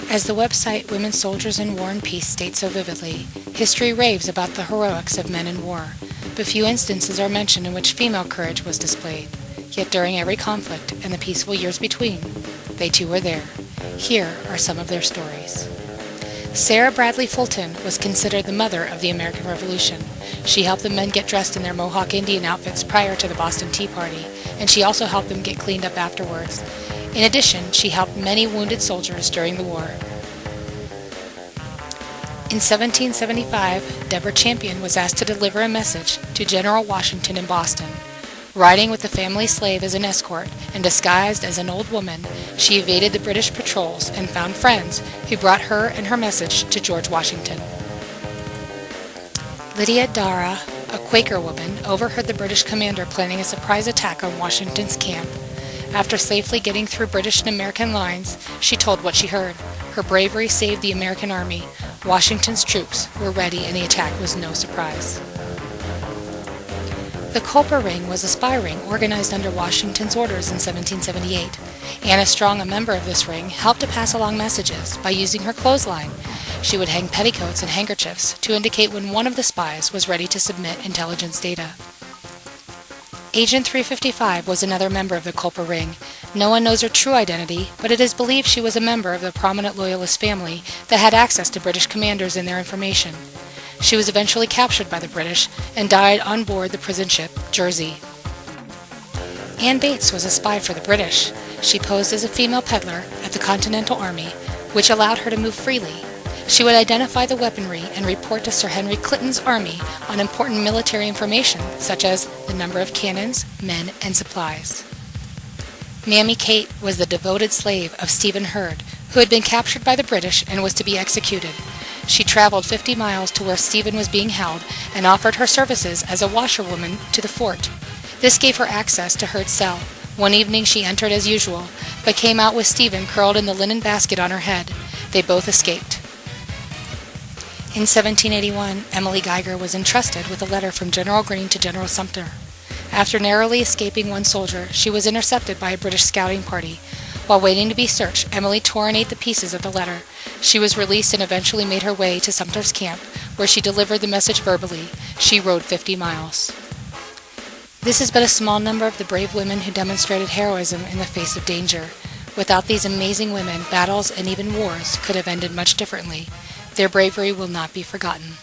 As the website Women Soldiers in War and Peace states so vividly, history raves about the heroics of men in war, but few instances are mentioned in which female courage was displayed. Yet during every conflict and the peaceful years between, they too were there. Here are some of their stories. Sarah Bradley Fulton was considered the mother of the American Revolution. She helped the men get dressed in their Mohawk Indian outfits prior to the Boston Tea Party, and she also helped them get cleaned up afterwards. In addition, she helped many wounded soldiers during the war. In 1775, Deborah Champion was asked to deliver a message to General Washington in Boston. Riding with the family slave as an escort and disguised as an old woman, she evaded the British patrols and found friends who brought her and her message to George Washington. Lydia Dara, a Quaker woman, overheard the British commander planning a surprise attack on Washington's camp. After safely getting through British and American lines, she told what she heard. Her bravery saved the American army. Washington's troops were ready and the attack was no surprise. The Culper Ring was a spy ring organized under Washington's orders in 1778. Anna Strong, a member of this ring, helped to pass along messages by using her clothesline. She would hang petticoats and handkerchiefs to indicate when one of the spies was ready to submit intelligence data. Agent 355 was another member of the Culper Ring. No one knows her true identity, but it is believed she was a member of the prominent Loyalist family that had access to British commanders and their information. She was eventually captured by the British and died on board the prison ship Jersey. Anne Bates was a spy for the British. She posed as a female peddler at the Continental Army, which allowed her to move freely. She would identify the weaponry and report to Sir Henry Clinton's army on important military information, such as the number of cannons, men, and supplies. Mammy Kate was the devoted slave of Stephen Hurd, who had been captured by the British and was to be executed. She traveled 50 miles to where Stephen was being held and offered her services as a washerwoman to the fort. This gave her access to Hurd's cell. One evening she entered as usual, but came out with Stephen curled in the linen basket on her head. They both escaped. In 1781, Emily Geiger was entrusted with a letter from General Greene to General Sumter. After narrowly escaping one soldier, she was intercepted by a British scouting party. While waiting to be searched, Emily tore and ate the pieces of the letter. She was released and eventually made her way to Sumter's camp, where she delivered the message verbally. She rode 50 miles. This is but a small number of the brave women who demonstrated heroism in the face of danger. Without these amazing women, battles and even wars could have ended much differently. Their bravery will not be forgotten.